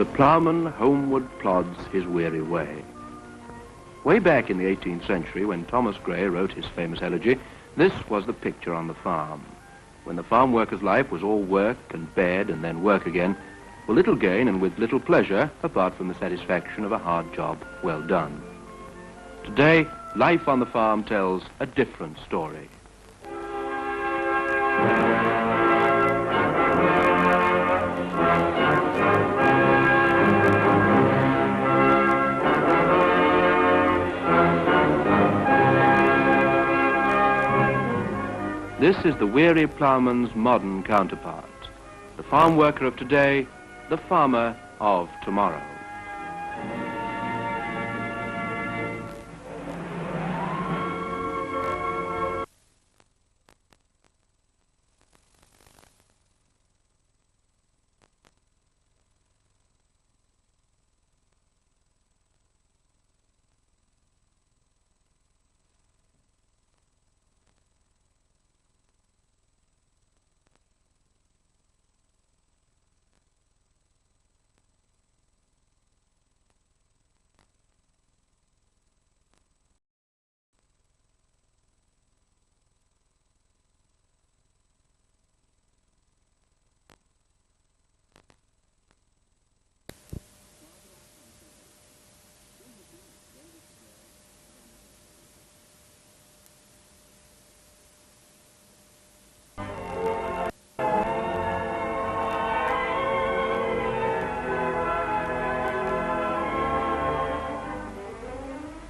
The ploughman homeward plods his weary way. Way back in the 18th century, when Thomas Gray wrote his famous elegy, this was the picture on the farm. When the farm worker's life was all work and bed and then work again, for little gain and with little pleasure, apart from the satisfaction of a hard job well done. Today, life on the farm tells a different story. This is the weary ploughman's modern counterpart. The farm worker of today, the farmer of tomorrow.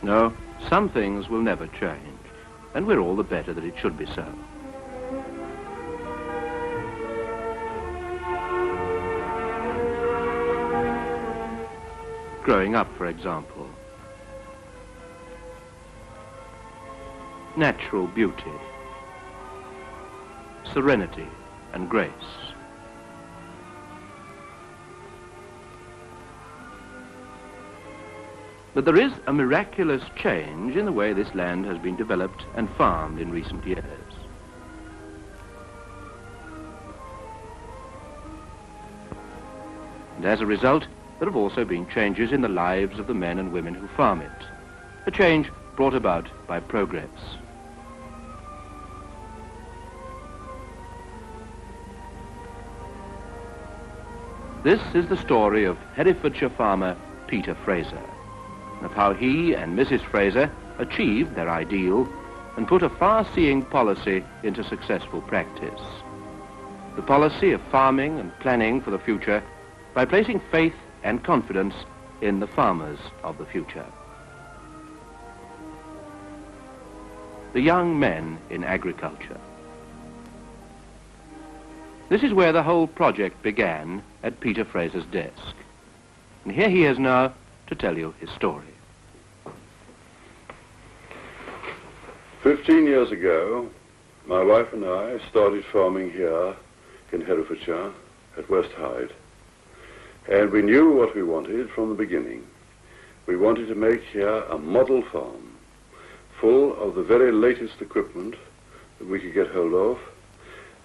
No, some things will never change, and we're all the better that it should be so. Growing up, for example. Natural beauty, serenity and grace. But there is a miraculous change in the way this land has been developed and farmed in recent years. And as a result, there have also been changes in the lives of the men and women who farm it. A change brought about by progress. This is the story of Herefordshire farmer Peter Fraser, of how he and Mrs. Fraser achieved their ideal and put a far-seeing policy into successful practice. The policy of farming and planning for the future by placing faith and confidence in the farmers of the future. The young men in agriculture. This is where the whole project began, at Peter Fraser's desk. And here he is now to tell you his story. 15 years ago, my wife and I started farming here in Herefordshire at Westhide. And we knew what we wanted from the beginning. We wanted to make here a model farm, full of the very latest equipment that we could get hold of.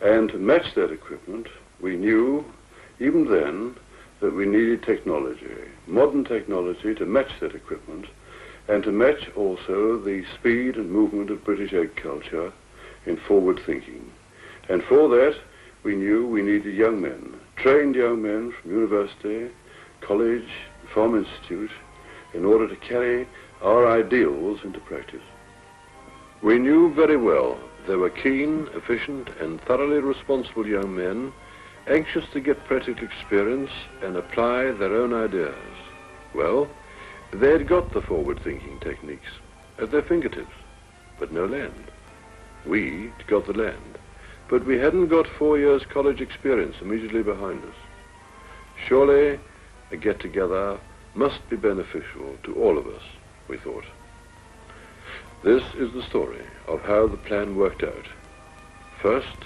And to match that equipment, we knew, even then, that we needed technology, modern technology to match that equipment, and to match also the speed and movement of British agriculture in forward thinking. And for that, we knew we needed young men, trained young men from university, college, farm institute, in order to carry our ideals into practice. We knew very well there were keen, efficient, and thoroughly responsible young men anxious to get practical experience and apply their own ideas. Well, they had got the forward-thinking techniques at their fingertips, but no land. We got the land, but we hadn't got 4 years college experience immediately behind us. Surely a get-together must be beneficial to all of us, we thought. This is the story of how the plan worked out. First,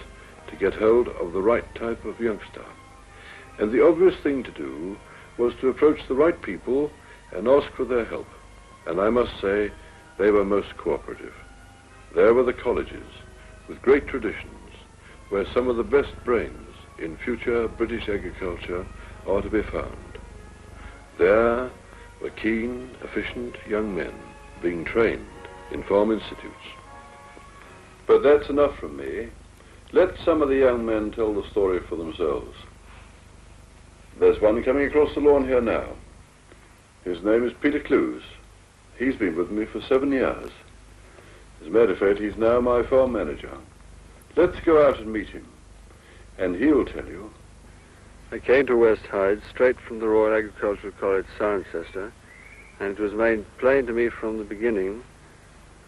to get hold of the right type of youngster. And the obvious thing to do was to approach the right people and ask for their help. And I must say, they were most cooperative. There were the colleges, with great traditions, where some of the best brains in future British agriculture are to be found. There were keen, efficient young men being trained in farm institutes. But that's enough from me. Let some of the young men tell the story for themselves. There's one coming across the lawn here now. His name is Peter Clews. He's been with me for 7 years. As a matter of fact, he's now my farm manager. Let's go out and meet him, and he'll tell you. I came to Westhide straight from the Royal Agricultural College, Cirencester, and it was made plain to me from the beginning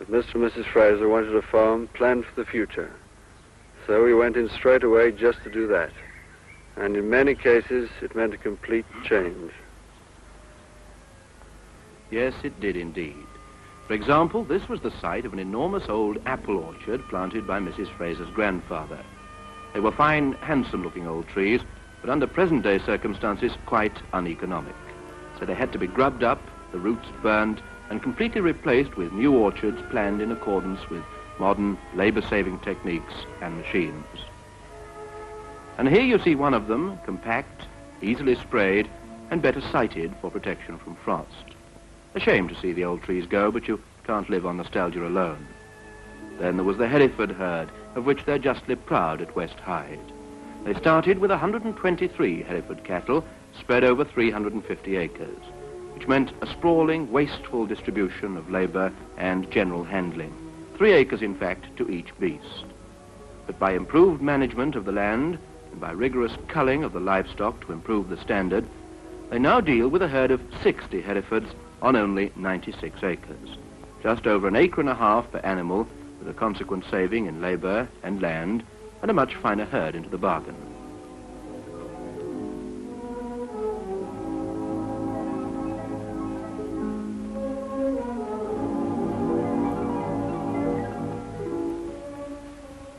that Mr. and Mrs. Fraser wanted a farm planned for the future. So we went in straight away just to do that. And in many cases, it meant a complete change. Yes, it did indeed. For example, this was the site of an enormous old apple orchard planted by Mrs. Fraser's grandfather. They were fine, handsome-looking old trees, but under present-day circumstances, quite uneconomic. So they had to be grubbed up, the roots burned, and completely replaced with new orchards planned in accordance with modern labor-saving techniques and machines. And here you see one of them, compact, easily sprayed, and better sited for protection from frost. A shame to see the old trees go, but you can't live on nostalgia alone. Then there was the Hereford herd, of which they're justly proud at Westhide. They started with 123 Hereford cattle, spread over 350 acres, which meant a sprawling, wasteful distribution of labor and general handling. 3 acres, in fact, to each beast. But by improved management of the land and by rigorous culling of the livestock to improve the standard, they now deal with a herd of 60 Herefords on only 96 acres. Just over 1.5 acres per animal, with a consequent saving in labor and land, and a much finer herd into the bargain.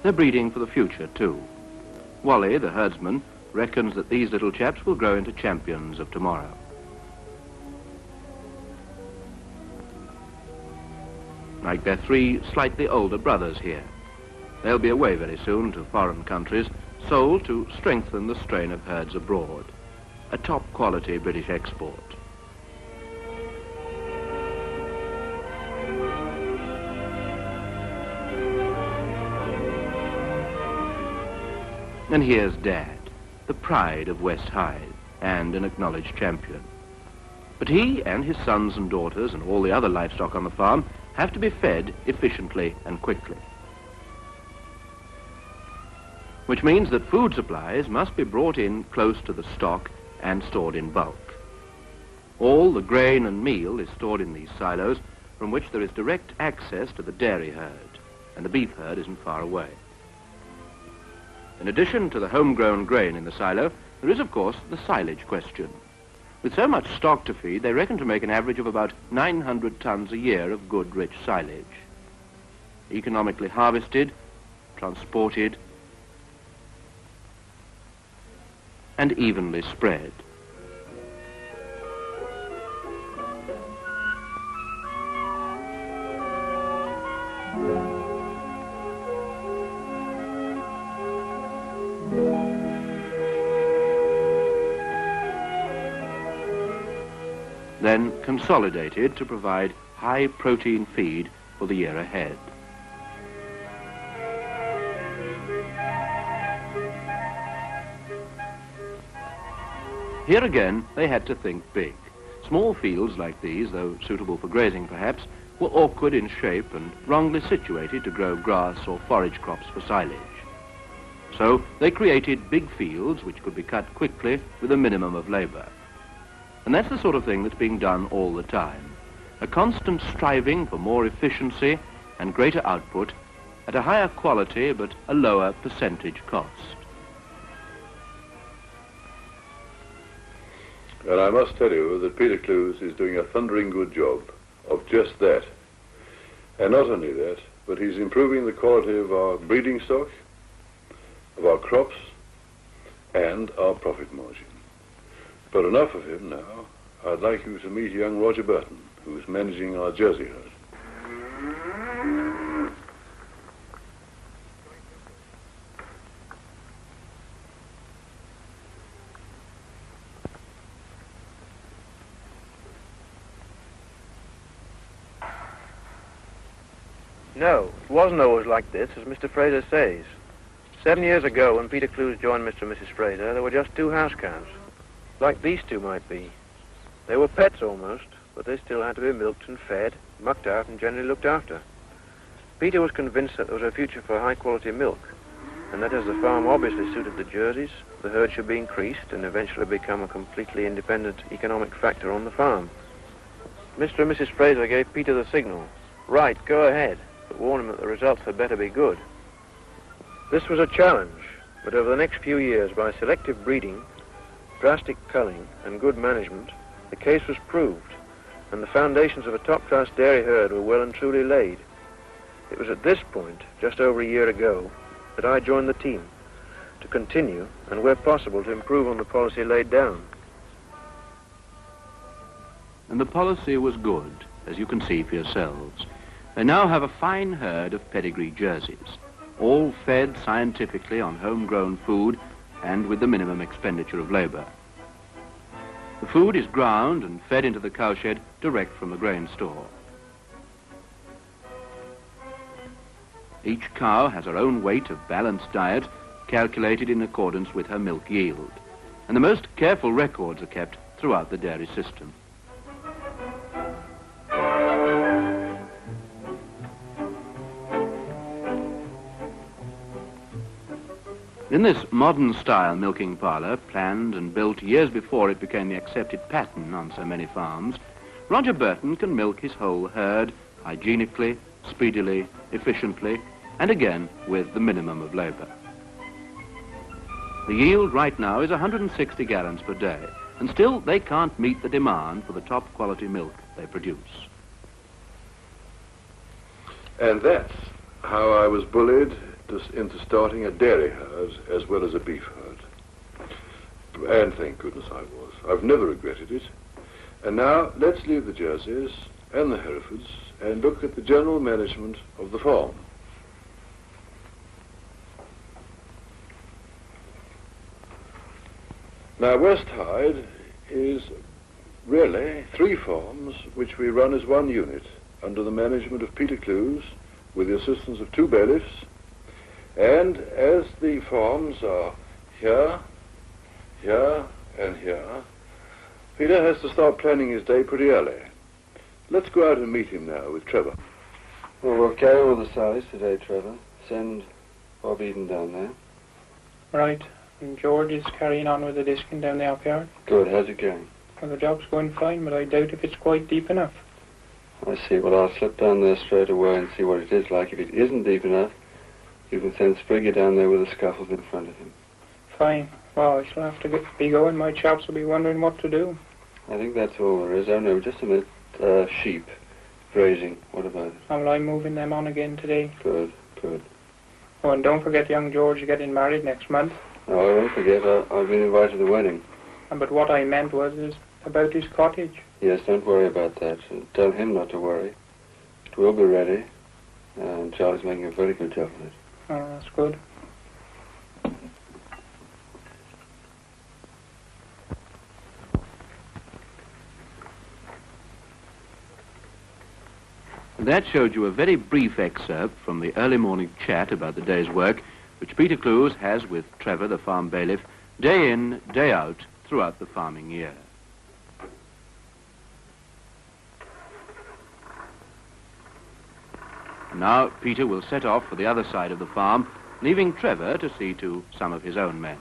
They're breeding for the future, too. Wally, the herdsman, reckons that these little chaps will grow into champions of tomorrow. Like their 3 slightly older brothers here. They'll be away very soon to foreign countries, sold to strengthen the strain of herds abroad. A top-quality British export. And here's Dad, the pride of Westhide, and an acknowledged champion. But he and his sons and daughters and all the other livestock on the farm have to be fed efficiently and quickly. Which means that food supplies must be brought in close to the stock and stored in bulk. All the grain and meal is stored in these silos, from which there is direct access to the dairy herd, and the beef herd isn't far away. In addition to the homegrown grain in the silo, there is, of course, the silage question. With so much stock to feed, they reckon to make an average of about 900 tons a year of good, rich silage. Economically harvested, transported, and evenly spread. Then consolidated to provide high-protein feed for the year ahead. Here again, they had to think big. Small fields like these, though suitable for grazing perhaps, were awkward in shape and wrongly situated to grow grass or forage crops for silage. So they created big fields which could be cut quickly with a minimum of labor. And that's the sort of thing that's being done all the time. A constant striving for more efficiency and greater output at a higher quality but a lower percentage cost. And I must tell you that Peter Clews is doing a thundering good job of just that. And not only that, but he's improving the quality of our breeding stock, of our crops, and our profit margin. But enough of him now. I'd like you to meet young Roger Burton, who's managing our Jersey herd. No, it wasn't always like this, as Mr. Fraser says. 7 years ago, when Peter Clews joined Mr. and Mrs. Fraser, there were just 2 house cows. Like these 2 might be. They were pets almost, but they still had to be milked and fed, mucked out, and generally looked after. Peter was convinced that there was a future for high-quality milk, and that as the farm obviously suited the Jerseys, the herd should be increased and eventually become a completely independent economic factor on the farm. Mr. and Mrs. Fraser gave Peter the signal. Right, go ahead, but warned him that the results had better be good. This was a challenge, but over the next few years, by selective breeding, drastic culling, and good management, the case was proved, and the foundations of a top-class dairy herd were well and truly laid. It was at this point, just over a year ago, that I joined the team to continue, and where possible, to improve on the policy laid down. And the policy was good, as you can see for yourselves. They now have a fine herd of pedigree Jerseys, all fed scientifically on homegrown food and with the minimum expenditure of labor. The food is ground and fed into the cowshed direct from the grain store. Each cow has her own weight of balanced diet, calculated in accordance with her milk yield, and the most careful records are kept throughout the dairy system. In this modern-style milking parlour, planned and built years before it became the accepted pattern on so many farms, Roger Burton can milk his whole herd hygienically, speedily, efficiently, and again with the minimum of labour. The yield right now is 160 gallons per day, and still they can't meet the demand for the top quality milk they produce. And that's how I was bullied into starting a dairy herd as well as a beef herd. And thank goodness I was. I've never regretted it. And now let's leave the Jerseys and the Herefords and look at the general management of the farm. Now Westhide is really 3 farms which we run as one unit under the management of Peter Clews with the assistance of 2 bailiffs. And as the farms are here, here, and here, Peter has to start planning his day pretty early. Let's go out and meet him now with Trevor. Well, we'll carry all the salaries today, Trevor. Send Bob Eden down there. Right. And George is carrying on with the disking down the upyard. Good. How's it going? Well, the job's going fine, but I doubt if it's quite deep enough. I see. Well, I'll slip down there straight away and see what it is like. If it isn't deep enough, you can send Spriggy down there with the scaffolds in front of him. Fine. Well, I shall have to be going. My chaps will be wondering what to do. I think that's all there is. Oh, no, just a minute. Sheep. Grazing. What about it? Well, I'm moving them on again today. Good, good. Oh, and don't forget young George is getting married next month. No, I won't forget. I've been invited to the wedding. But what I meant was about his cottage. Yes, don't worry about that. Tell him not to worry. It will be ready. And Charlie's making a very good job of it. Oh, that's good. That showed you a very brief excerpt from the early morning chat about the day's work, which Peter Clews has with Trevor, the farm bailiff, day in, day out, throughout the farming year. Now Peter will set off for the other side of the farm, leaving Trevor to see to some of his own men.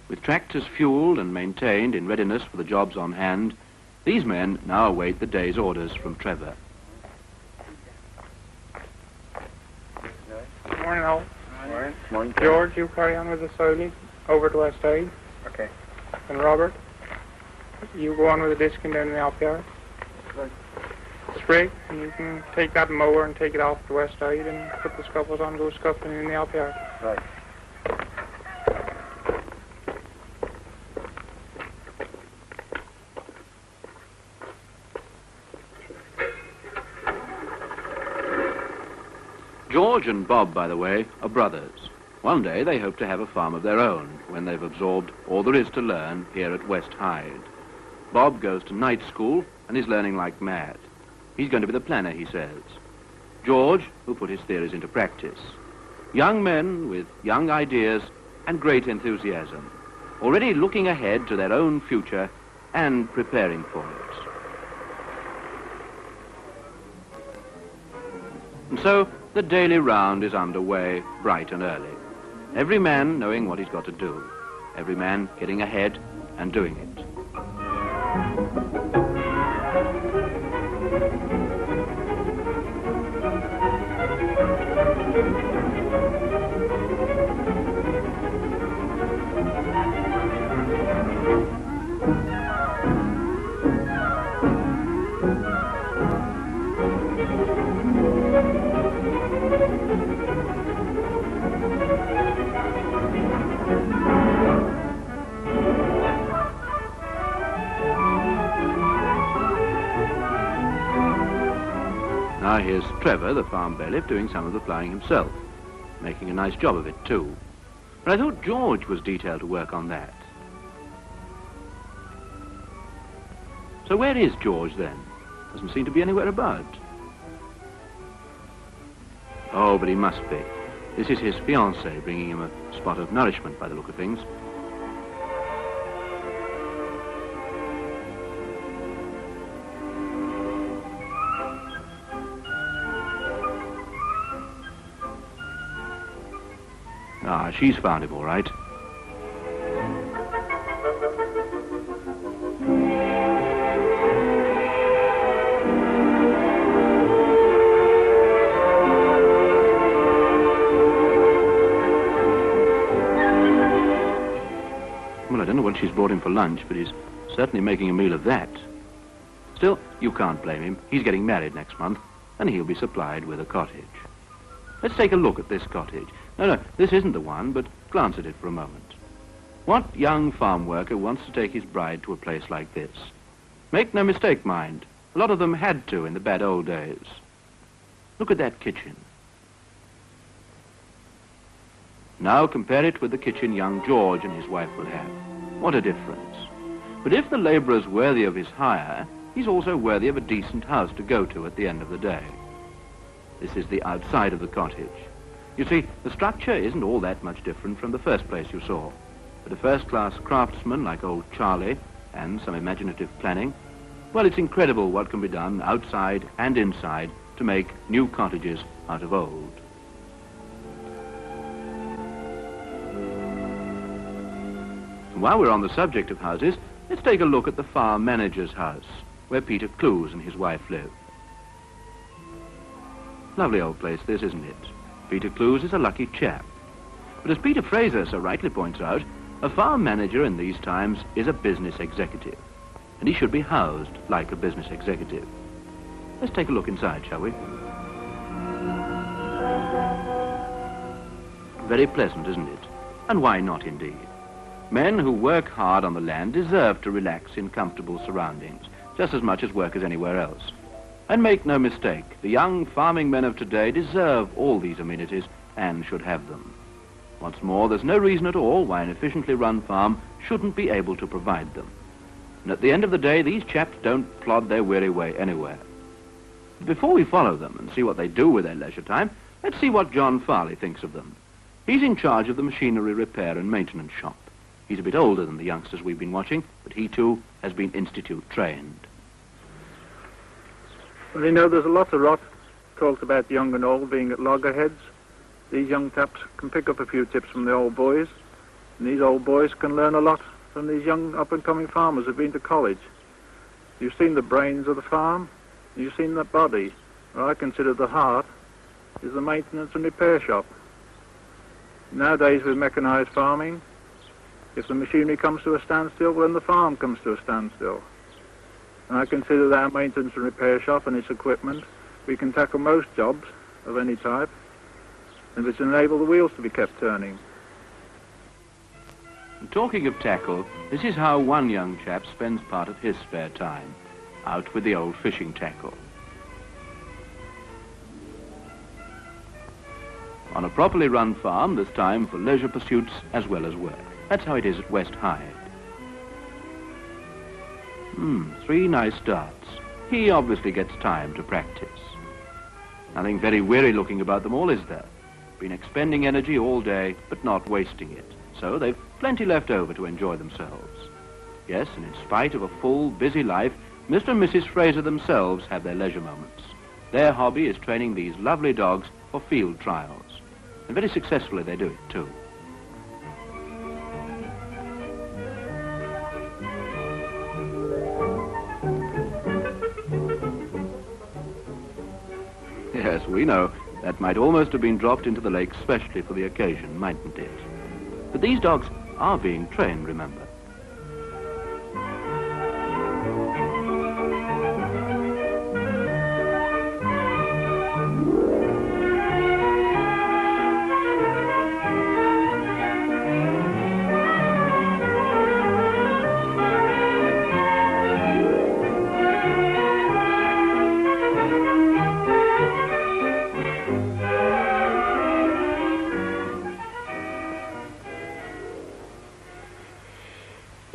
With tractors fueled and maintained in readiness for the jobs on hand, these men now await the day's orders from Trevor. Morning, all. Morning. Morning. George, you carry on with the silage over to Westhide. Okay. And Robert, you go on with the disking down in the upyard. Right. Sprig, and you can take that mower and take it off to Westhide and put the scuffles on, go scuffling in the upyard. Right. George and Bob, by the way, are brothers. One day they hope to have a farm of their own when they've absorbed all there is to learn here at Westhide. Bob goes to night school and is learning like mad. He's going to be the planner, he says. George, who put his theories into practice. Young men with young ideas and great enthusiasm, already looking ahead to their own future and preparing for it. And so the daily round is underway bright and early. Every man knowing what he's got to do. Every man getting ahead and doing it. Now here's Trevor, the farm bailiff, doing some of the ploughing himself, making a nice job of it too. But I thought George was detailed to work on that. So where is George then? Doesn't seem to be anywhere about. Oh, but he must be. This is his fiancée bringing him a spot of nourishment by the look of things. Ah, she's found him all right. Well, I don't know what she's brought him for lunch, but he's certainly making a meal of that. Still, you can't blame him. He's getting married next month, and he'll be supplied with a cottage. Let's take a look at this cottage. No, this isn't the one, but glance at it for a moment. What young farm worker wants to take his bride to a place like this? Make no mistake, mind. A lot of them had to in the bad old days. Look at that kitchen. Now compare it with the kitchen young George and his wife will have. What a difference. But if the labourer's worthy of his hire, he's also worthy of a decent house to go to at the end of the day. This is the outside of the cottage. You see, the structure isn't all that much different from the first place you saw. But a first-class craftsman like old Charlie and some imaginative planning, well, it's incredible what can be done outside and inside to make new cottages out of old. And while we're on the subject of houses, let's take a look at the farm manager's house, where Peter Clews and his wife live. Lovely old place this, isn't it? Peter Clews is a lucky chap. But as Peter Fraser so rightly points out, a farm manager in these times is a business executive, and he should be housed like a business executive. Let's take a look inside, shall we? Very pleasant, isn't it? And why not, indeed? Men who work hard on the land deserve to relax in comfortable surroundings, just as much as workers anywhere else. And make no mistake, the young farming men of today deserve all these amenities and should have them. Once more, there's no reason at all why an efficiently run farm shouldn't be able to provide them. And at the end of the day, these chaps don't plod their weary way anywhere. But before we follow them and see what they do with their leisure time, let's see what John Farley thinks of them. He's in charge of the machinery repair and maintenance shop. He's a bit older than the youngsters we've been watching, but he too has been institute trained. Well, you know, there's a lot of rot talked about young and old being at loggerheads. These young taps can pick up a few tips from the old boys, and these old boys can learn a lot from these young up-and-coming farmers who've been to college. You've seen the brains of the farm, you've seen the body. Well, I consider the heart is the maintenance and repair shop. Nowadays, with mechanised farming, if the machinery comes to a standstill, then the farm comes to a standstill. And I consider that our maintenance and repair shop and its equipment, we can tackle most jobs of any type, and which enable the wheels to be kept turning. And talking of tackle, this is how one young chap spends part of his spare time, out with the old fishing tackle. On a properly run farm, there's time for leisure pursuits as well as work. That's how it is at Westhide. 3 nice darts. he obviously gets time to practice. Nothing very weary looking about them all, is there? Been expending energy all day, but not wasting it. So they've plenty left over to enjoy themselves. Yes, and in spite of a full, busy life, Mr. and Mrs. Fraser themselves have their leisure moments. Their hobby is training these lovely dogs for field trials. And very successfully they do it, too. Yes, we know. That might almost have been dropped into the lake specially for the occasion, mightn't it? But these dogs are being trained, remember.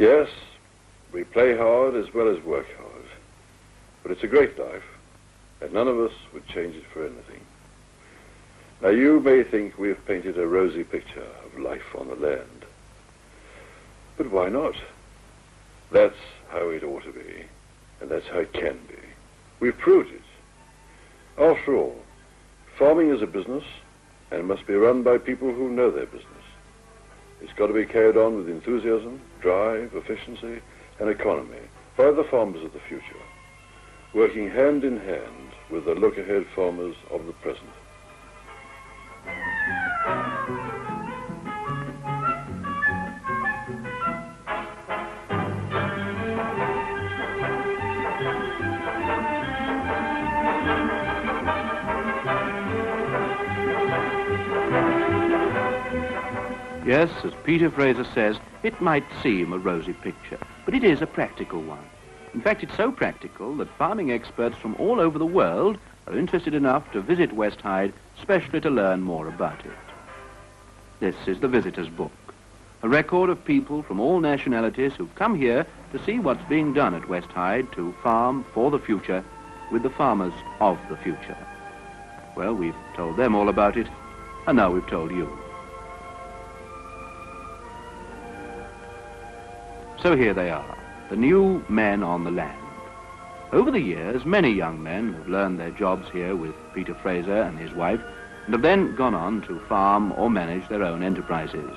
Yes, we play hard as well as work hard. But it's a great life, and none of us would change it for anything. Now, you may think we have painted a rosy picture of life on the land. But why not? That's how it ought to be, and that's how it can be. We've proved it. After all, farming is a business, and must be run by people who know their business. It's got to be carried on with enthusiasm, drive, efficiency, and economy by the farmers of the future, working hand in hand with the look-ahead farmers of the present. Yes, as Peter Fraser says, it might seem a rosy picture, but it is a practical one. In fact, it's so practical that farming experts from all over the world are interested enough to visit Westhide, specially to learn more about it. This is the Visitor's Book, a record of people from all nationalities who've come here to see what's being done at Westhide to farm for the future with the farmers of the future. Well, we've told them all about it, and now we've told you. So here they are, the new men on the land. Over the years, many young men have learned their jobs here with Peter Fraser and his wife, and have then gone on to farm or manage their own enterprises.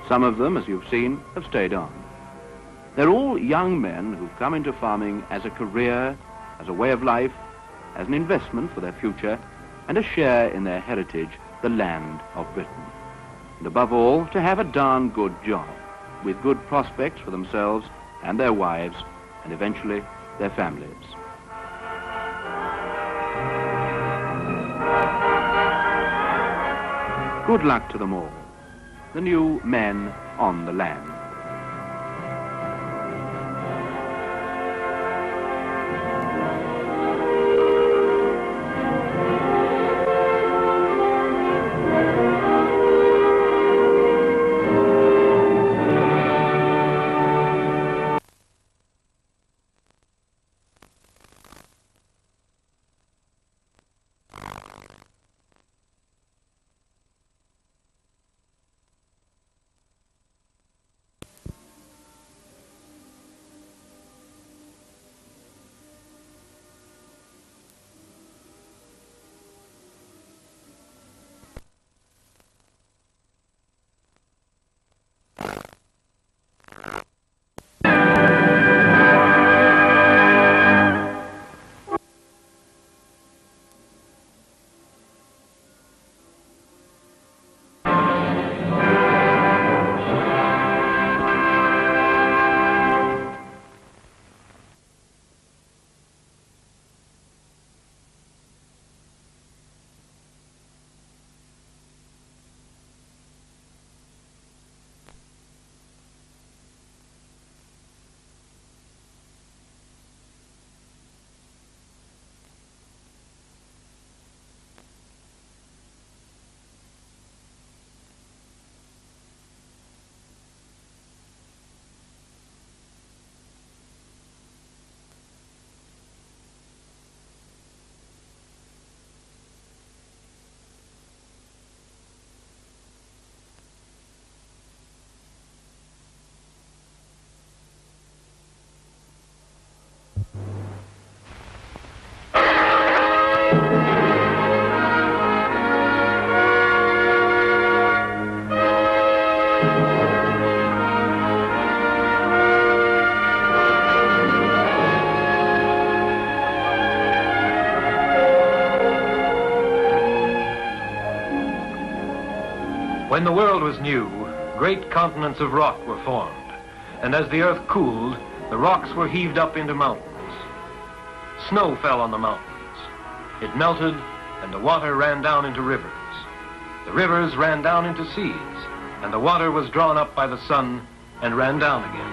Some of them, as you've seen, have stayed on. They're all young men who've come into farming as a career, as a way of life, as an investment for their future, and a share in their heritage, the land of Britain. And above all, to have a darn good job, with good prospects for themselves and their wives, and eventually their families. Good luck to them all, the new men on the land. When the world was new, great continents of rock were formed, and as the earth cooled, the rocks were heaved up into mountains. Snow fell on the mountains. It melted, and the water ran down into rivers. The rivers ran down into seas, and the water was drawn up by the sun and ran down again.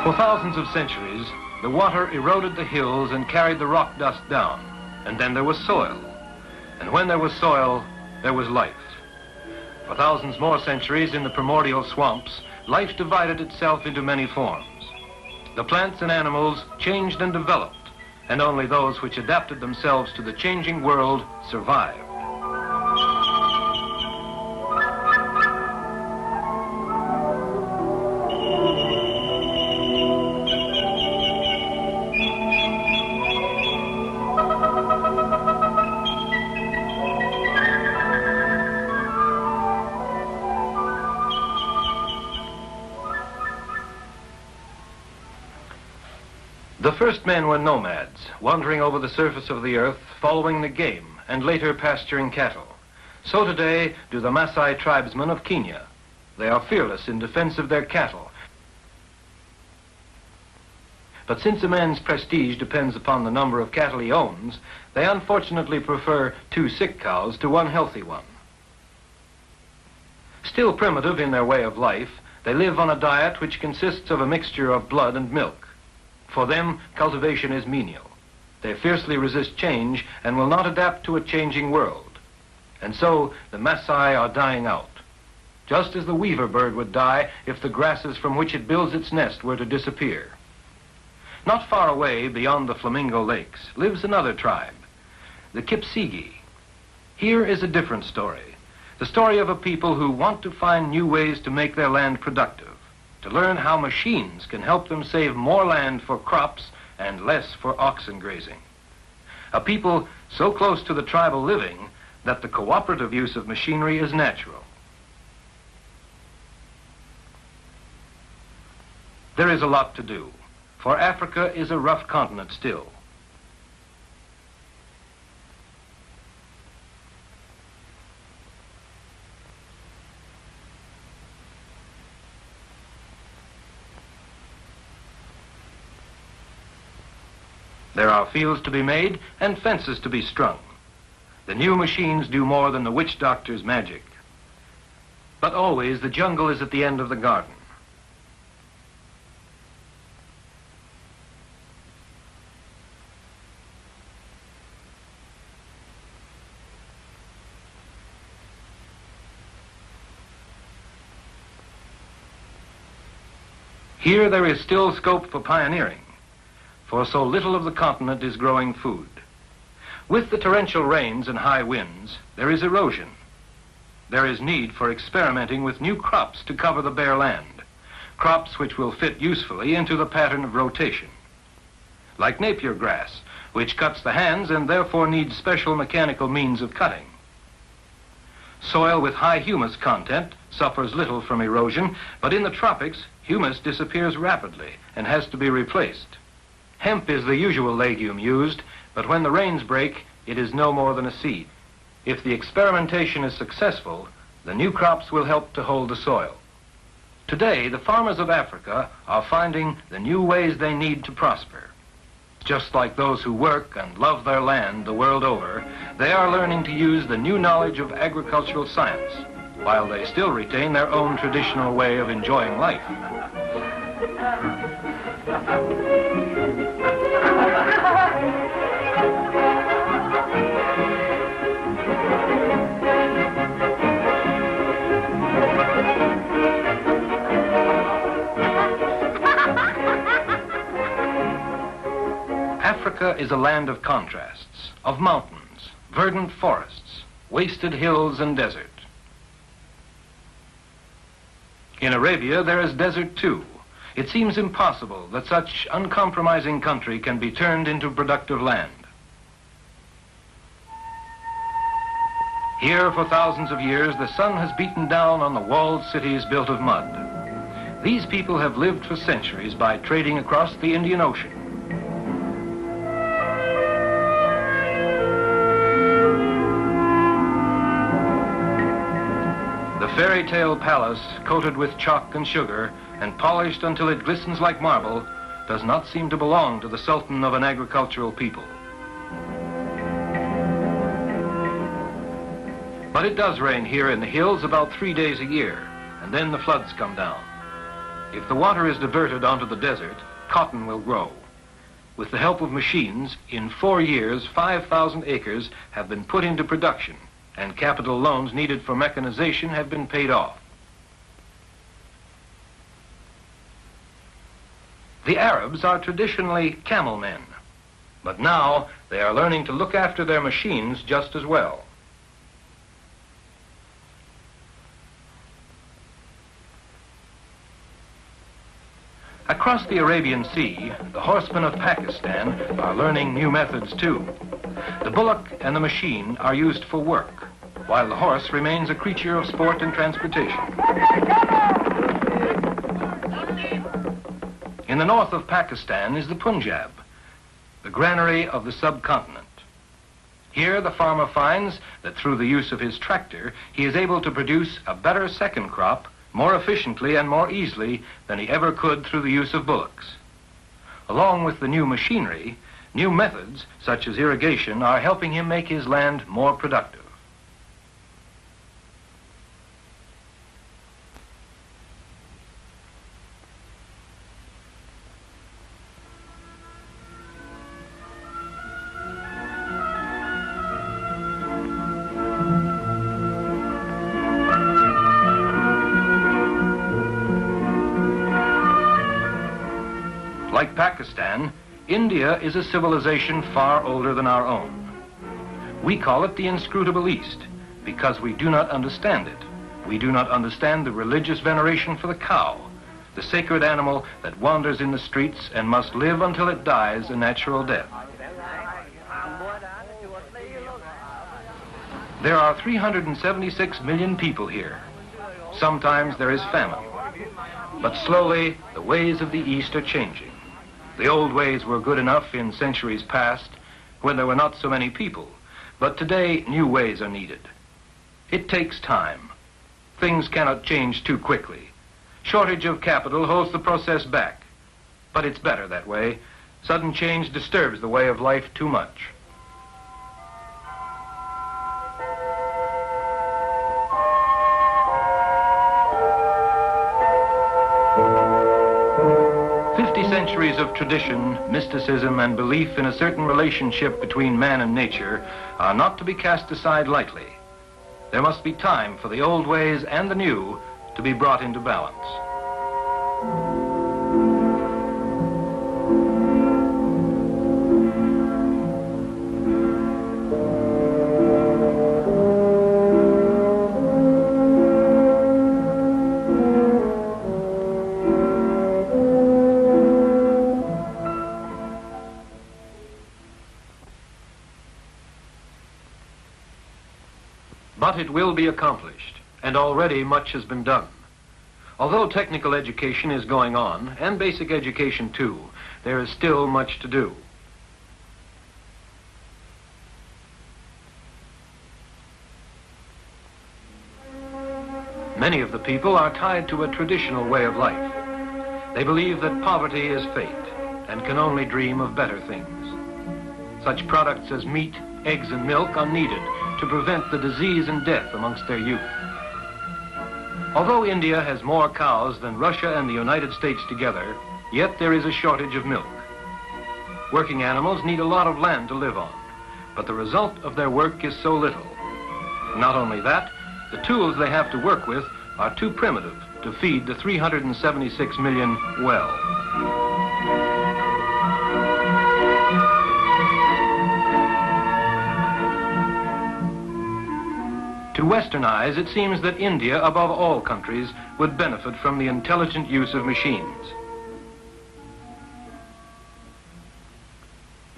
For thousands of centuries, the water eroded the hills and carried the rock dust down, and then there was soil. And when there was soil, there was life. For thousands more centuries in the primordial swamps, life divided itself into many forms. The plants and animals changed and developed, and only those which adapted themselves to the changing world survived. The first men were nomads, wandering over the surface of the earth, following the game, and later pasturing cattle. So today do the Maasai tribesmen of Kenya. They are fearless in defense of their cattle. But since a man's prestige depends upon the number of cattle he owns, they unfortunately prefer 2 sick cows to 1 healthy one. Still primitive in their way of life, they live on a diet which consists of a mixture of blood and milk. For them, cultivation is menial. They fiercely resist change and will not adapt to a changing world. And so, the Maasai are dying out, just as the weaver bird would die if the grasses from which it builds its nest were to disappear. Not far away, beyond the Flamingo Lakes, lives another tribe, the Kipsigi. Here is a different story, the story of a people who want to find new ways to make their land productive, to learn how machines can help them save more land for crops and less for oxen grazing. A people so close to the tribal living that the cooperative use of machinery is natural. There is a lot to do, for Africa is a rough continent still. There are fields to be made and fences to be strung. The new machines do more than the witch doctor's magic. But always the jungle is at the end of the garden. Here there is still scope for pioneering, for so little of the continent is growing food. With the torrential rains and high winds, there is erosion. There is need for experimenting with new crops to cover the bare land, crops which will fit usefully into the pattern of rotation. Like Napier grass, which cuts the hands and therefore needs special mechanical means of cutting. Soil with high humus content suffers little from erosion, but in the tropics, humus disappears rapidly and has to be replaced. Hemp is the usual legume used, but when the rains break, it is no more than a seed. If the experimentation is successful, the new crops will help to hold the soil. Today, the farmers of Africa are finding the new ways they need to prosper. Just like those who work and love their land the world over, they are learning to use the new knowledge of agricultural science, while they still retain their own traditional way of enjoying life. Africa is a land of contrasts, of mountains, verdant forests, wasted hills and desert. In Arabia, there is desert too. It seems impossible that such uncompromising country can be turned into productive land. Here, for thousands of years, the sun has beaten down on the walled cities built of mud. These people have lived for centuries by trading across the Indian Ocean. The fairy tale palace, coated with chalk and sugar and polished until it glistens like marble, does not seem to belong to the sultan of an agricultural people. But it does rain here in the hills about 3 days a year, and then the floods come down. If the water is diverted onto the desert, cotton will grow. With the help of machines, in 4 years, 5,000 acres have been put into production, and capital loans needed for mechanization have been paid off. The Arabs are traditionally camel men, but now they are learning to look after their machines just as well. Across the Arabian Sea, the horsemen of Pakistan are learning new methods too. The bullock and the machine are used for work, while the horse remains a creature of sport and transportation. In the north of Pakistan is the Punjab, the granary of the subcontinent. Here the farmer finds that through the use of his tractor, he is able to produce a better second crop more efficiently and more easily than he ever could through the use of bullocks. Along with the new machinery, new methods such as irrigation are helping him make his land more productive. Like Pakistan, India is a civilization far older than our own. We call it the inscrutable East because we do not understand it. We do not understand the religious veneration for the cow, the sacred animal that wanders in the streets and must live until it dies a natural death. There are 376 million people here. Sometimes there is famine, but slowly the ways of the East are changing. The old ways were good enough in centuries past when there were not so many people, but today new ways are needed. It takes time. Things cannot change too quickly. Shortage of capital holds the process back, but it's better that way. Sudden change disturbs the way of life too much. Centuries of tradition, mysticism, and belief in a certain relationship between man and nature are not to be cast aside lightly. There must be time for the old ways and the new to be brought into balance. But it will be accomplished, and already much has been done. Although technical education is going on, and basic education too, there is still much to do. Many of the people are tied to a traditional way of life. They believe that poverty is fate, and can only dream of better things. Such products as meat, eggs, and milk are needed to prevent the disease and death amongst their youth. Although India has more cows than Russia and the United States together, yet there is a shortage of milk. Working animals need a lot of land to live on, but the result of their work is so little. Not only that, the tools they have to work with are too primitive to feed the 376 million well. To Westernize, it seems that India, above all countries, would benefit from the intelligent use of machines.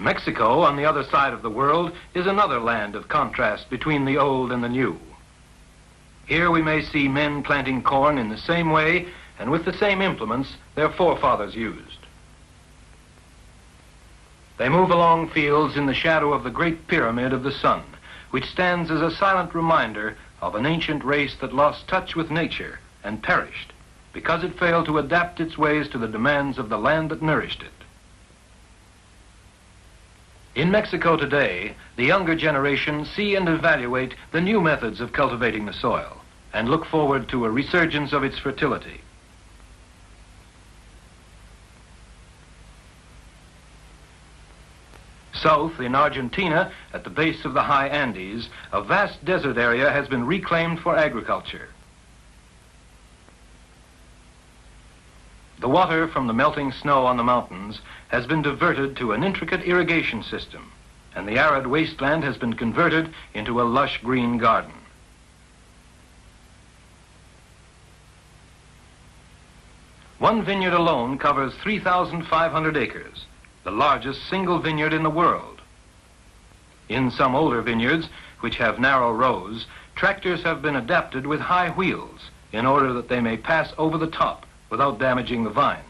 Mexico, on the other side of the world, is another land of contrast between the old and the new. Here we may see men planting corn in the same way and with the same implements their forefathers used. They move along fields in the shadow of the great pyramid of the sun, which stands as a silent reminder of an ancient race that lost touch with nature and perished because it failed to adapt its ways to the demands of the land that nourished it. In Mexico today, the younger generation see and evaluate the new methods of cultivating the soil and look forward to a resurgence of its fertility. South, in Argentina, at the base of the high Andes, a vast desert area has been reclaimed for agriculture. The water from the melting snow on the mountains has been diverted to an intricate irrigation system, and the arid wasteland has been converted into a lush green garden. One vineyard alone covers 3,500 acres, the largest single vineyard in the world. In some older vineyards, which have narrow rows, tractors have been adapted with high wheels in order that they may pass over the top without damaging the vines.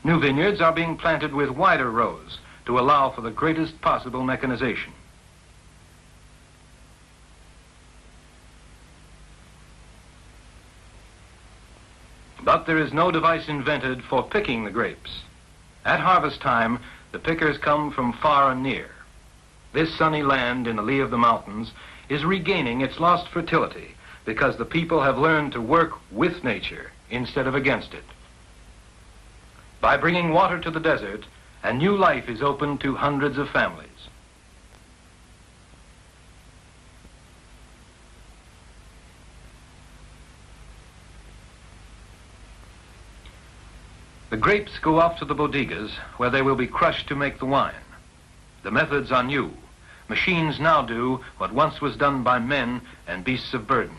New vineyards are being planted with wider rows to allow for the greatest possible mechanization. But there is no device invented for picking the grapes. At harvest time, the pickers come from far and near. This sunny land in the lee of the mountains is regaining its lost fertility because the people have learned to work with nature instead of against it. By bringing water to the desert, a new life is opened to hundreds of families. The grapes go off to the bodegas where they will be crushed to make the wine. The methods are new. Machines now do what once was done by men and beasts of burden.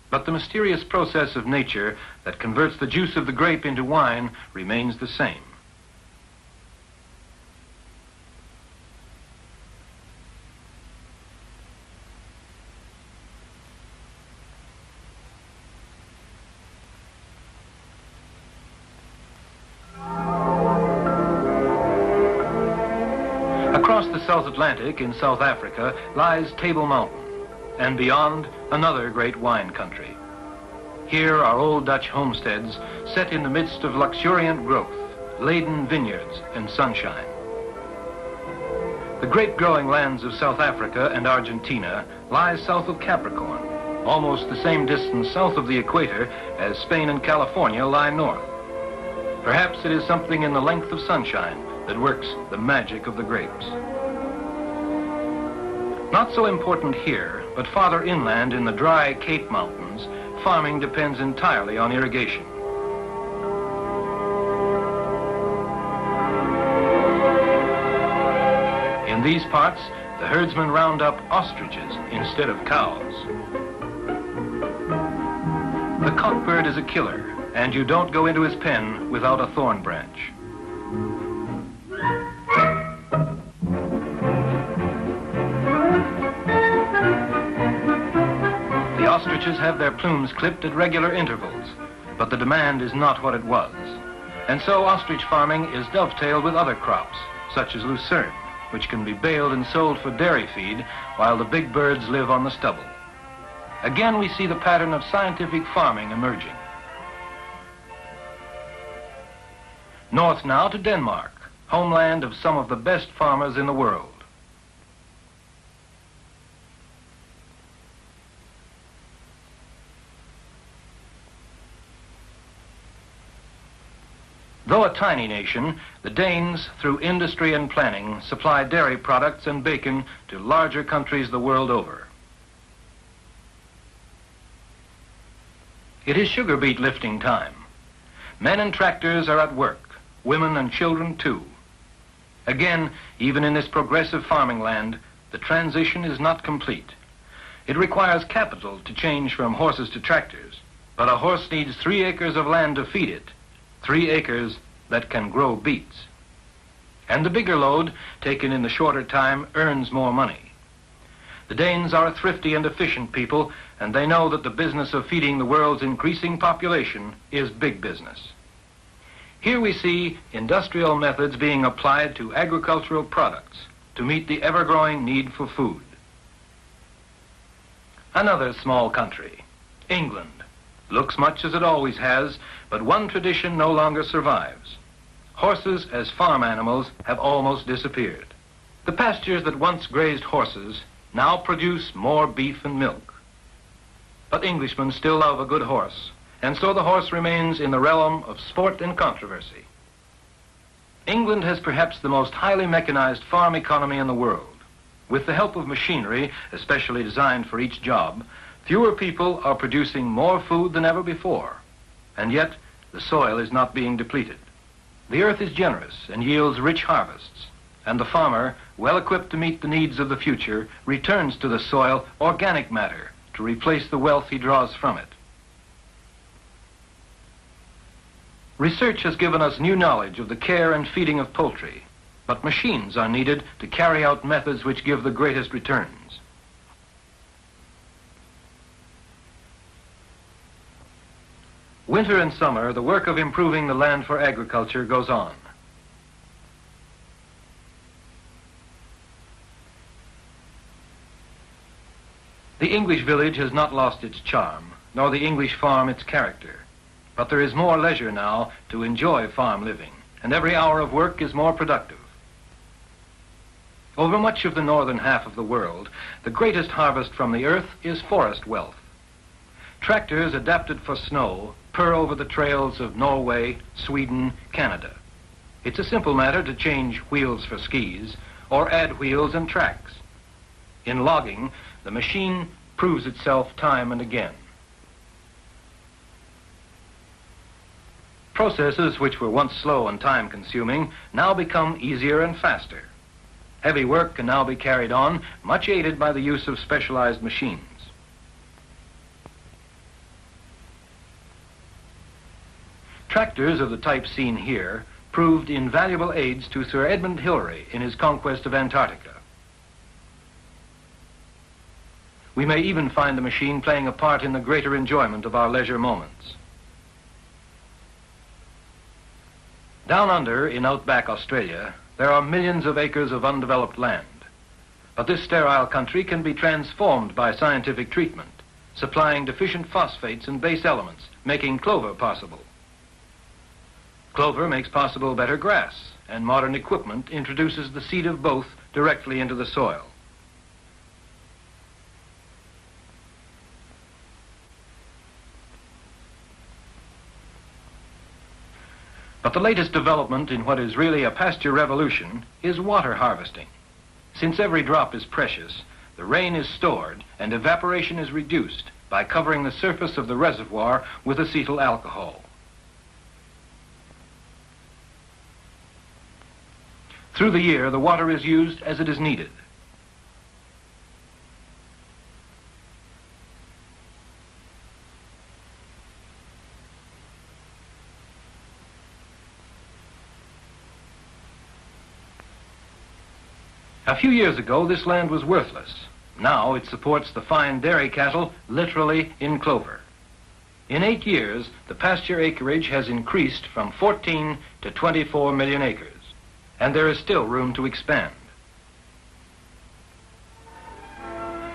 But the mysterious process of nature that converts the juice of the grape into wine remains the same. Across the South Atlantic in South Africa lies Table Mountain, and beyond, another great wine country. Here are old Dutch homesteads set in the midst of luxuriant growth, laden vineyards and sunshine. The grape-growing lands of South Africa and Argentina lie south of Capricorn, almost the same distance south of the equator as Spain and California lie north. Perhaps it is something in the length of sunshine that works the magic of the grapes. Not so important here, but farther inland in the dry Cape Mountains, farming depends entirely on irrigation. In these parts, the herdsmen round up ostriches instead of cows. The cockbird is a killer, and you don't go into his pen without a thorn branch. Ostriches have their plumes clipped at regular intervals, but the demand is not what it was. And so ostrich farming is dovetailed with other crops, such as lucerne, which can be baled and sold for dairy feed while the big birds live on the stubble. Again, we see the pattern of scientific farming emerging. North now to Denmark, homeland of some of the best farmers in the world. Though a tiny nation, the Danes, through industry and planning, supply dairy products and bacon to larger countries the world over. It is sugar beet lifting time. Men and tractors are at work, women and children too. Again, even in this progressive farming land, the transition is not complete. It requires capital to change from horses to tractors, but a horse needs 3 acres of land to feed it. 3 acres that can grow beets. And the bigger load, taken in the shorter time, earns more money. The Danes are a thrifty and efficient people, and they know that the business of feeding the world's increasing population is big business. Here we see industrial methods being applied to agricultural products to meet the ever-growing need for food. Another small country, England, looks much as it always has, but one tradition no longer survives. Horses as farm animals have almost disappeared. The pastures that once grazed horses now produce more beef and milk. But Englishmen still love a good horse, and so the horse remains in the realm of sport and controversy. England has perhaps the most highly mechanized farm economy in the world. With the help of machinery, especially designed for each job, fewer people are producing more food than ever before, and yet the soil is not being depleted. The earth is generous and yields rich harvests, and the farmer, well equipped to meet the needs of the future, returns to the soil organic matter to replace the wealth he draws from it. Research has given us new knowledge of the care and feeding of poultry, but machines are needed to carry out methods which give the greatest returns. Winter and summer, the work of improving the land for agriculture goes on. The English village has not lost its charm, nor the English farm its character. But there is more leisure now to enjoy farm living, and every hour of work is more productive. Over much of the northern half of the world, the greatest harvest from the earth is forest wealth. Tractors adapted for snow purr over the trails of Norway, Sweden, Canada. It's a simple matter to change wheels for skis or add wheels and tracks. In logging, the machine proves itself time and again. Processes which were once slow and time-consuming now become easier and faster. Heavy work can now be carried on, much aided by the use of specialized machines. Tractors of the type seen here proved invaluable aids to Sir Edmund Hillary in his conquest of Antarctica. We may even find the machine playing a part in the greater enjoyment of our leisure moments. Down under, in outback Australia, there are millions of acres of undeveloped land. But this sterile country can be transformed by scientific treatment, supplying deficient phosphates and base elements, making clover possible. Clover makes possible better grass, and modern equipment introduces the seed of both directly into the soil. But the latest development in what is really a pasture revolution is water harvesting. Since every drop is precious, the rain is stored and evaporation is reduced by covering the surface of the reservoir with acetyl alcohol. Through the year, the water is used as it is needed. A few years ago, this land was worthless. Now it supports the fine dairy cattle literally in clover. In 8 years, the pasture acreage has increased from 14 to 24 million acres, and there is still room to expand.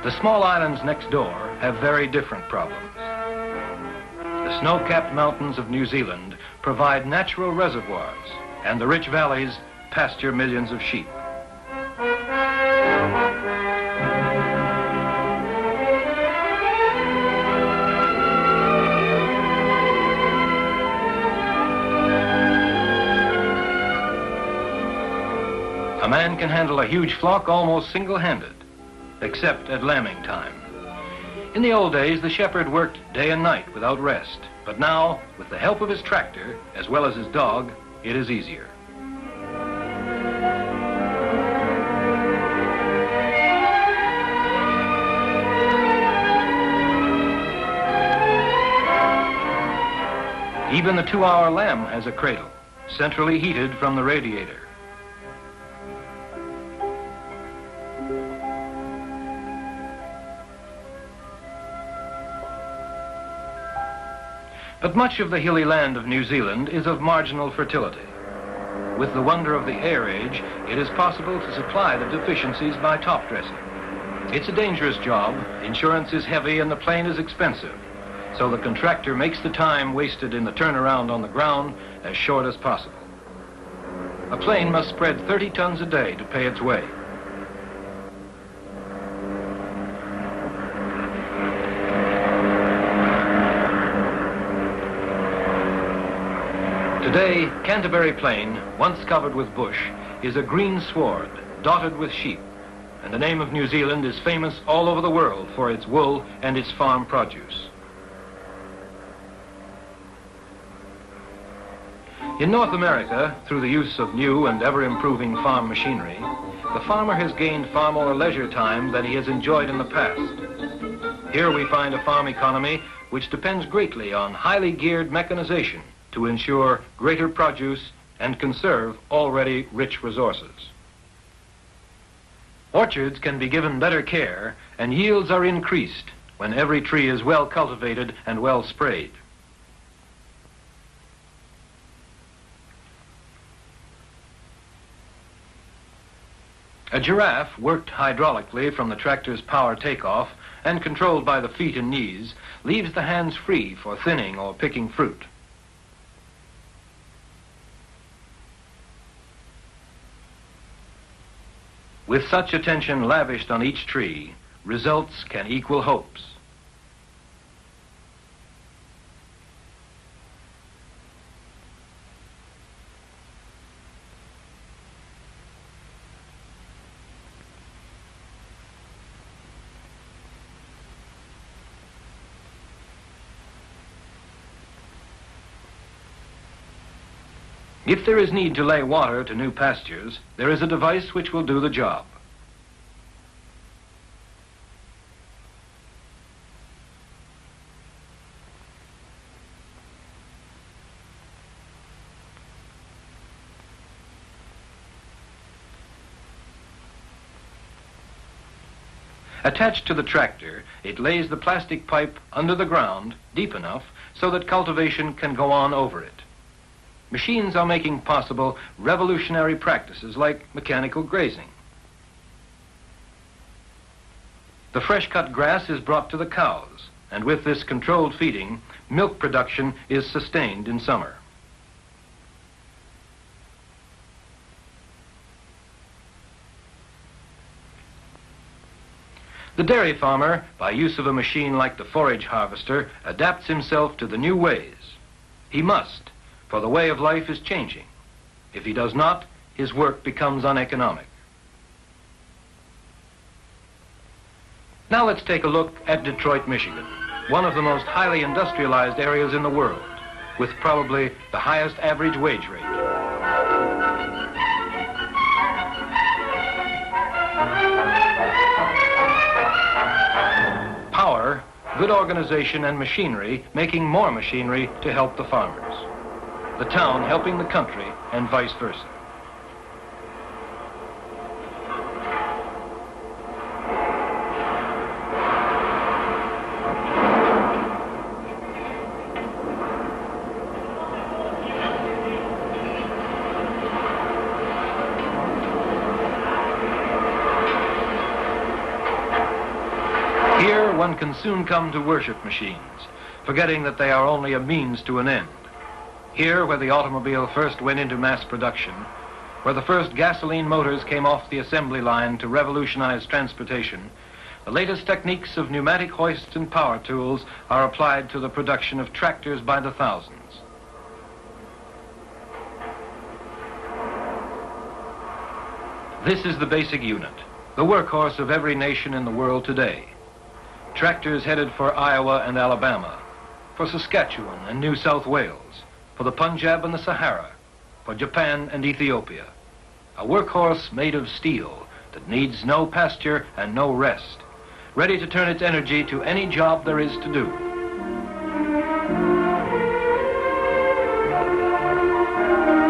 The small islands next door have very different problems. The snow-capped mountains of New Zealand provide natural reservoirs, and the rich valleys pasture millions of sheep. A man can handle a huge flock almost single-handed, except at lambing time. In the old days, the shepherd worked day and night without rest, but now, with the help of his tractor, as well as his dog, it is easier. Even the 2-hour lamb has a cradle, centrally heated from the radiator. But much of the hilly land of New Zealand is of marginal fertility. With the wonder of the air age, it is possible to supply the deficiencies by top dressing. It's a dangerous job, insurance is heavy, and the plane is expensive, so the contractor makes the time wasted in the turnaround on the ground as short as possible. A plane must spread 30 tons a day to pay its way. Today, Canterbury Plain, once covered with bush, is a green sward dotted with sheep, and the name of New Zealand is famous all over the world for its wool and its farm produce. In North America, through the use of new and ever-improving farm machinery, the farmer has gained far more leisure time than he has enjoyed in the past. Here we find a farm economy which depends greatly on highly geared mechanization to ensure greater produce and conserve already rich resources. Orchards can be given better care and yields are increased when every tree is well cultivated and well sprayed. A giraffe, worked hydraulically from the tractor's power takeoff and controlled by the feet and knees, leaves the hands free for thinning or picking fruit. With such attention lavished on each tree, results can equal hopes. If there is need to lay water to new pastures, there is a device which will do the job. Attached to the tractor, it lays the plastic pipe under the ground deep enough so that cultivation can go on over it. Machines are making possible revolutionary practices like mechanical grazing. The fresh-cut grass is brought to the cows, and with this controlled feeding, milk production is sustained in summer. The dairy farmer, by use of a machine like the forage harvester, adapts himself to the new ways. He must, for the way of life is changing. If he does not, his work becomes uneconomic. Now let's take a look at Detroit, Michigan, one of the most highly industrialized areas in the world, with probably the highest average wage rate. Power, good organization, and machinery making more machinery to help the farmers. The town helping the country, and vice versa. Here, one can soon come to worship machines, forgetting that they are only a means to an end. Here, where the automobile first went into mass production, where the first gasoline motors came off the assembly line to revolutionize transportation, the latest techniques of pneumatic hoists and power tools are applied to the production of tractors by the thousands. This is the basic unit, the workhorse of every nation in the world today. Tractors headed for Iowa and Alabama, for Saskatchewan and New South Wales, for the Punjab and the Sahara, for Japan and Ethiopia. A workhorse made of steel that needs no pasture and no rest, ready to turn its energy to any job there is to do.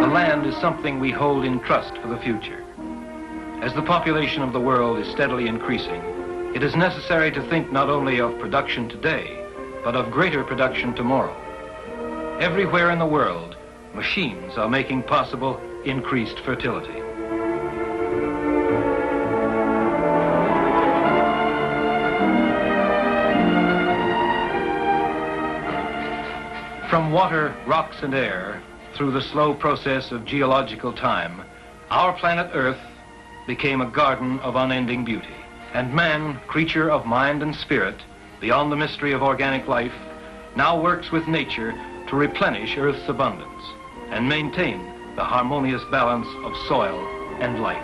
The land is something we hold in trust for the future. As the population of the world is steadily increasing, it is necessary to think not only of production today, but of greater production tomorrow. Everywhere in the world, machines are making possible increased fertility. From water, rocks, and air, through the slow process of geological time, our planet Earth became a garden of unending beauty. And man, creature of mind and spirit, beyond the mystery of organic life, now works with nature to replenish Earth's abundance and maintain the harmonious balance of soil and life.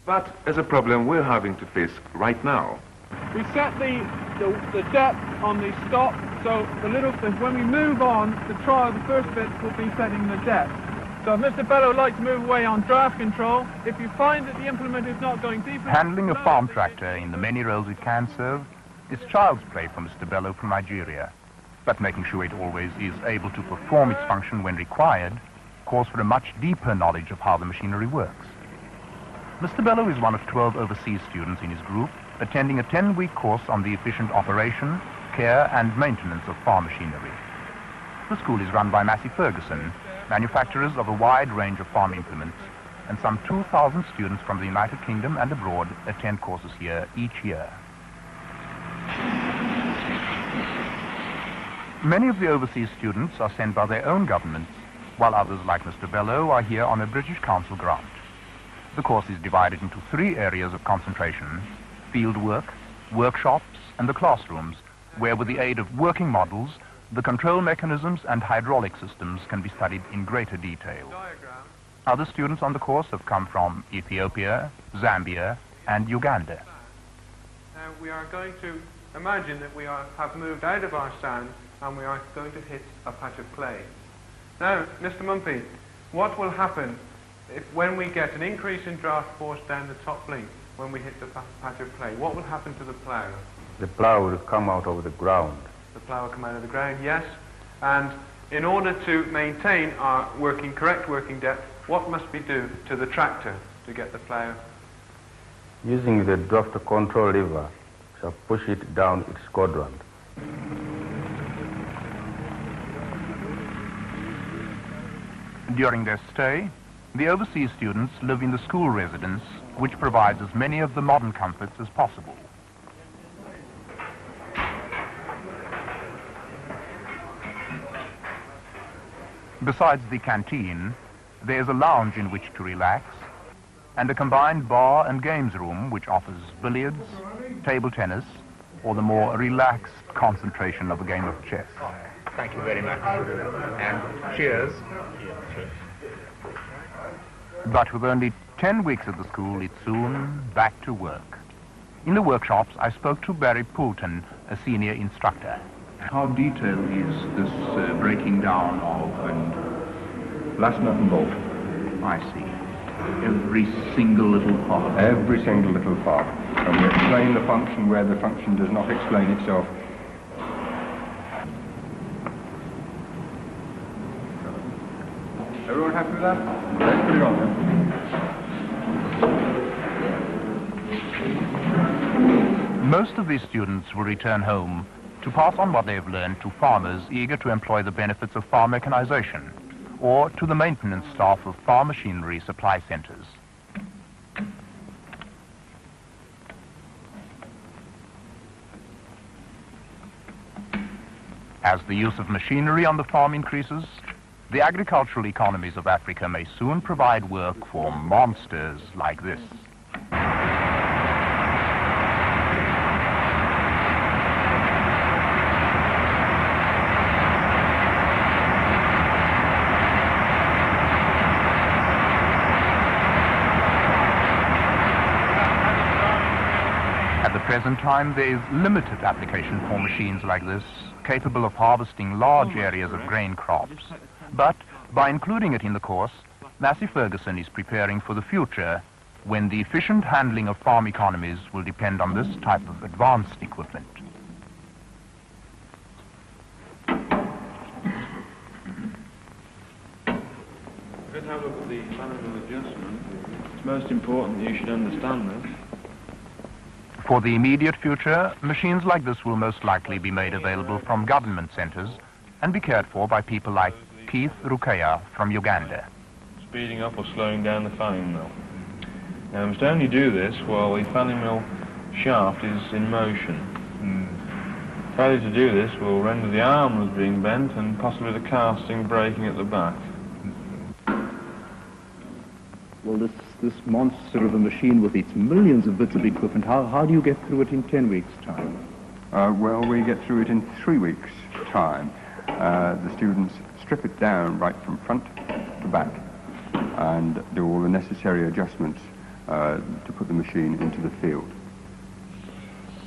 But there's a problem we're having to face right now. We set the depth on the stop, so when we move on, the trial, the first bit will be setting the depth. So if Mr. Bellow would like to move away on draft control, if you find that the implement is not going deep enough... Handling a farm tractor in the many roles it can serve is child's play for Mr. Bellow from Nigeria. But making sure it always is able to perform its function when required calls for a much deeper knowledge of how the machinery works. Mr. Bellow is one of 12 overseas students in his group, attending a 10-week course on the efficient operation, care and maintenance of farm machinery. The school is run by Massey Ferguson, manufacturers of a wide range of farm implements, and some 2,000 students from the United Kingdom and abroad attend courses here each year. Many of the overseas students are sent by their own governments, while others, like Mr. Bellow, are here on a British Council grant. The course is divided into 3 areas of concentration: field work, workshops, and the classrooms, where with the aid of working models, the control mechanisms and hydraulic systems can be studied in greater detail. Other students on the course have come from Ethiopia, Zambia, and Uganda. Now we are going to imagine that we have moved out of our sand and we are going to hit a patch of clay. Now, Mr. Mumpy, what will happen when we get an increase in draft force down the top link when we hit the patch of clay? What will happen to the plough? The plough will come out of the ground. The plough will come out of the ground, yes. And in order to maintain our correct working depth, what must we do to the tractor to get the plough? Using the draft control lever, shall push it down its quadrant. During their stay, the overseas students live in the school residence, which provides as many of the modern comforts as possible. Besides the canteen, there's a lounge in which to relax, and a combined bar and games room which offers billiards, table tennis, or the more relaxed concentration of a game of chess. Thank you very much. And cheers. But with only 10 weeks at the school, it's soon back to work. In the workshops, I spoke to Barry Poulton, a senior instructor. How detailed is this breaking down of and Last nut and bolt. I see. Every single little part. Every single little part. And we explain the function where the function does not explain itself. Everyone happy with that? Let's put it on then. Most of these students will return home to pass on what they have learned to farmers eager to employ the benefits of farm mechanization, or to the maintenance staff of farm machinery supply centers. As the use of machinery on the farm increases, the agricultural economies of Africa may soon provide work for monsters like this. At the present time, there is limited application for machines like this, capable of harvesting large areas of grain crops. But by including it in the course, Massey Ferguson is preparing for the future, when the efficient handling of farm economies will depend on this type of advanced equipment. Let's have a look at the manual adjustment. It's most important that you should understand this. For the immediate future, machines like this will most likely be made available from government centres and be cared for by people like Keith Rukeya from Uganda. Speeding up or slowing down the fanning mill. Now, we must only do this while the fanning mill shaft is in motion. Failure to do this will render the arm as being bent and possibly the casting breaking at the back. Well, this monster of a machine with its millions of bits of equipment, how do you get through it in 10 weeks' time? Well, we get through it in 3 weeks' time. The students strip it down right from front to back and do all the necessary adjustments to put the machine into the field.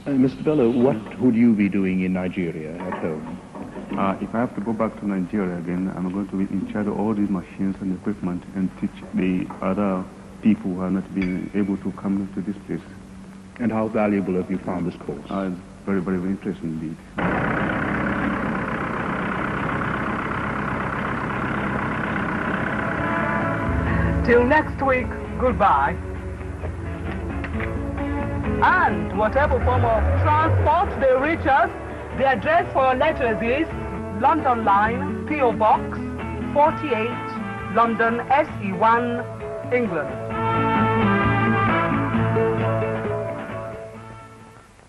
Mr. Bello, what would you be doing in Nigeria at home? If I have to go back to Nigeria again, I'm going to be in charge of all these machines and equipment and teach the other people who are not being able to come to this place. And how valuable have you found this course? It's very, very, very interesting indeed. Till next week, goodbye. And whatever form of transport they reach us, the address for letters is London Line, P.O. Box 48, London, SE1, England.